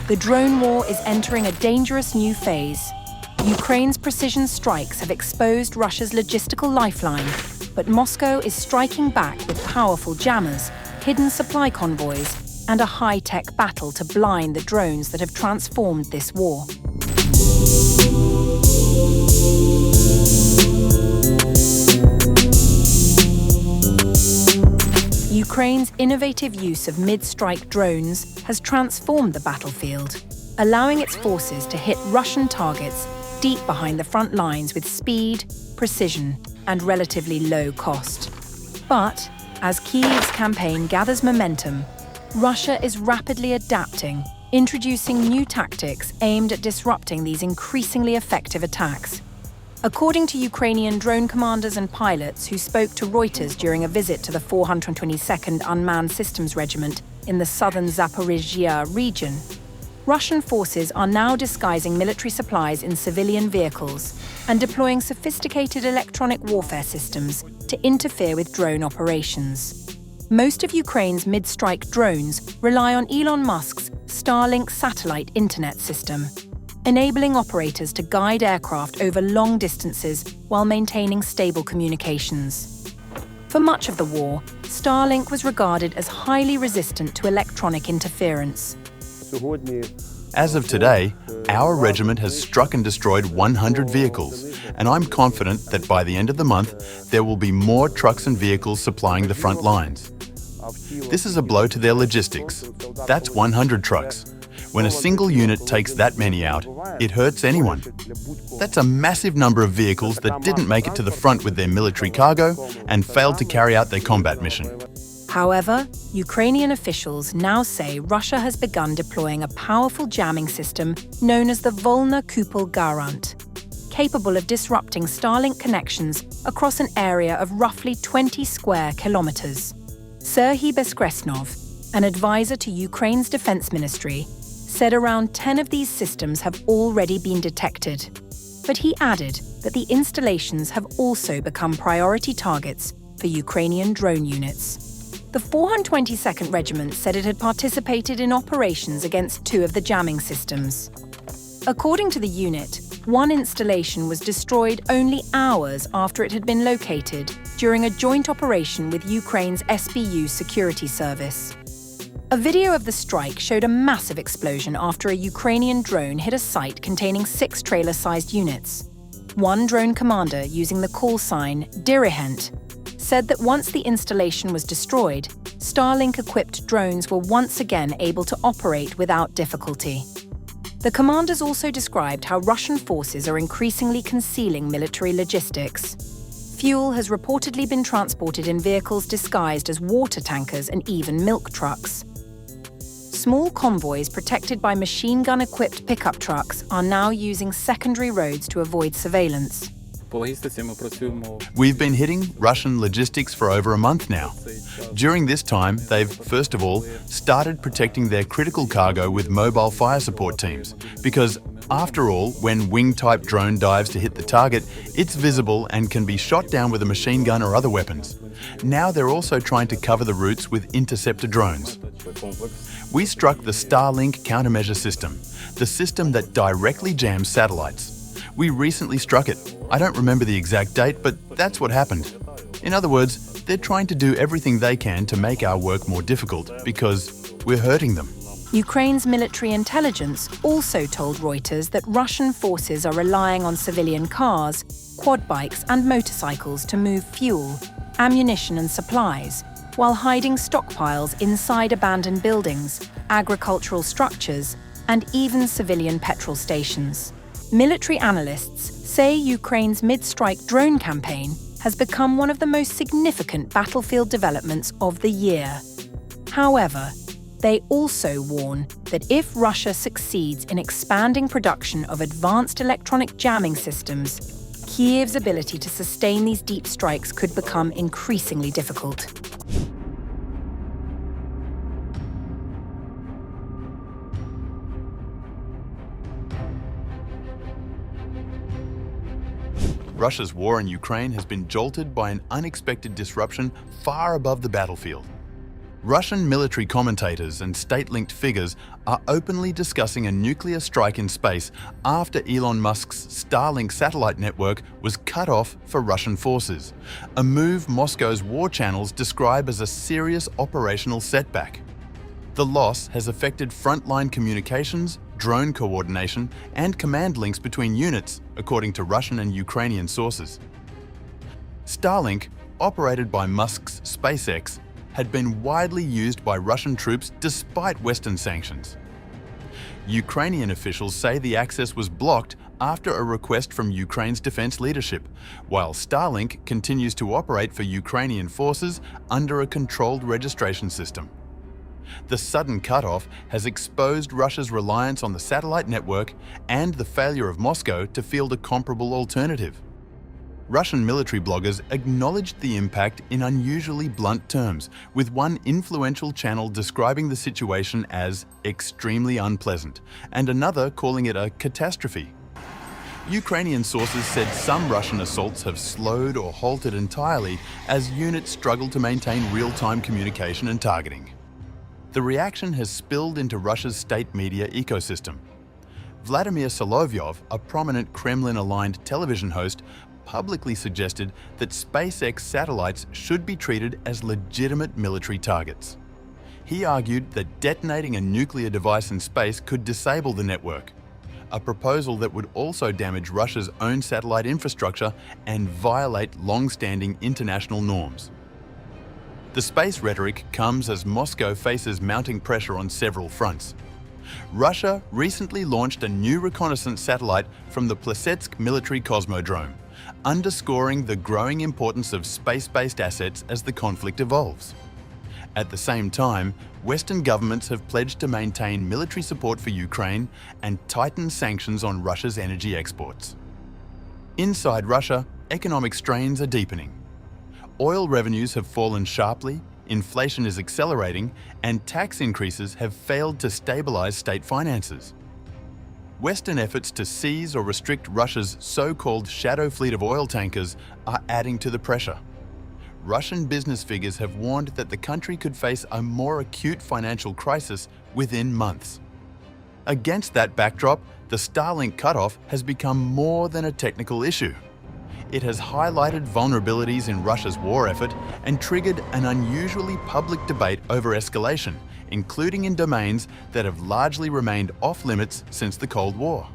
The drone war is entering a dangerous new phase. Ukraine's precision strikes have exposed Russia's logistical lifeline, but Moscow is striking back with powerful jammers, hidden supply convoys, and a high-tech battle to blind the drones that have transformed this war. Ukraine's innovative use of mid-strike drones has transformed the battlefield, allowing its forces to hit Russian targets deep behind the front lines with speed, precision, and relatively low cost. But as Kyiv's campaign gathers momentum, Russia is rapidly adapting, introducing new tactics aimed at disrupting these increasingly effective attacks. According to Ukrainian drone commanders and pilots who spoke to Reuters during a visit to the 422nd Unmanned Systems Regiment in the southern Zaporizhzhia region, Russian forces are now disguising military supplies in civilian vehicles and deploying sophisticated electronic warfare systems to interfere with drone operations. Most of Ukraine's mid-strike drones rely on Elon Musk's Starlink satellite internet system, enabling operators to guide aircraft over long distances while maintaining stable communications. For much of the war, Starlink was regarded as highly resistant to electronic interference. As of today, our regiment has struck and destroyed 100 vehicles, and I'm confident that by the end of the month, there will be more trucks and vehicles supplying the front lines. This is a blow to their logistics. That's 100 trucks. When a single unit takes that many out, it hurts anyone. That's a massive number of vehicles that didn't make it to the front with their military cargo and failed to carry out their combat mission. However, Ukrainian officials now say Russia has begun deploying a powerful jamming system known as the Volna Kupol Garant, capable of disrupting Starlink connections across an area of roughly 20 square kilometers. Serhiy Beskresnov, an advisor to Ukraine's defense ministry, said around 10 of these systems have already been detected. But he added that the installations have also become priority targets for Ukrainian drone units. The 422nd Regiment said it had participated in operations against 2 of the jamming systems. According to the unit, one installation was destroyed only hours after it had been located during a joint operation with Ukraine's SBU security service. A video of the strike showed a massive explosion after a Ukrainian drone hit a site containing 6 trailer-sized units. One drone commander, using the call sign Dirihent, said that once the installation was destroyed, Starlink-equipped drones were once again able to operate without difficulty. The commanders also described how Russian forces are increasingly concealing military logistics. Fuel has reportedly been transported in vehicles disguised as water tankers and even milk trucks. Small convoys protected by machine gun-equipped pickup trucks are now using secondary roads to avoid surveillance. We've been hitting Russian logistics for over a month now. During this time, they've, first of all, started protecting their critical cargo with mobile fire support teams, because, after all, when wing-type drone dives to hit the target, it's visible and can be shot down with a machine gun or other weapons. Now they're also trying to cover the routes with interceptor drones. We struck the Starlink countermeasure system, the system that directly jams satellites. We recently struck it. I don't remember the exact date, but that's what happened. In other words, they're trying to do everything they can to make our work more difficult because we're hurting them. Ukraine's military intelligence also told Reuters that Russian forces are relying on civilian cars, quad bikes and motorcycles to move fuel, ammunition and supplies, while hiding stockpiles inside abandoned buildings, agricultural structures, and even civilian petrol stations. Military analysts say Ukraine's mid-strike drone campaign has become one of the most significant battlefield developments of the year. However, they also warn that if Russia succeeds in expanding production of advanced electronic jamming systems, Kyiv's ability to sustain these deep strikes could become increasingly difficult. Russia's war in Ukraine has been jolted by an unexpected disruption far above the battlefield. Russian military commentators and state-linked figures are openly discussing a nuclear strike in space after Elon Musk's Starlink satellite network was cut off for Russian forces, a move Moscow's war channels describe as a serious operational setback. The loss has affected frontline communications, drone coordination, and command links between units, according to Russian and Ukrainian sources. Starlink, operated by Musk's SpaceX, had been widely used by Russian troops despite Western sanctions. Ukrainian officials say the access was blocked after a request from Ukraine's defense leadership, while Starlink continues to operate for Ukrainian forces under a controlled registration system. The sudden cutoff has exposed Russia's reliance on the satellite network and the failure of Moscow to field a comparable alternative. Russian military bloggers acknowledged the impact in unusually blunt terms, with one influential channel describing the situation as extremely unpleasant, and another calling it a catastrophe. Ukrainian sources said some Russian assaults have slowed or halted entirely as units struggle to maintain real-time communication and targeting. The reaction has spilled into Russia's state media ecosystem. Vladimir Solovyov, a prominent Kremlin-aligned television host, publicly suggested that SpaceX satellites should be treated as legitimate military targets. He argued that detonating a nuclear device in space could disable the network, a proposal that would also damage Russia's own satellite infrastructure and violate long-standing international norms. The space rhetoric comes as Moscow faces mounting pressure on several fronts. Russia recently launched a new reconnaissance satellite from the Plesetsk military cosmodrome, underscoring the growing importance of space-based assets as the conflict evolves. At the same time, Western governments have pledged to maintain military support for Ukraine and tighten sanctions on Russia's energy exports. Inside Russia, economic strains are deepening. Oil revenues have fallen sharply, inflation is accelerating, and tax increases have failed to stabilize state finances. Western efforts to seize or restrict Russia's so-called shadow fleet of oil tankers are adding to the pressure. Russian business figures have warned that the country could face a more acute financial crisis within months. Against that backdrop, the Starlink cutoff has become more than a technical issue. It has highlighted vulnerabilities in Russia's war effort and triggered an unusually public debate over escalation, including in domains that have largely remained off-limits since the Cold War.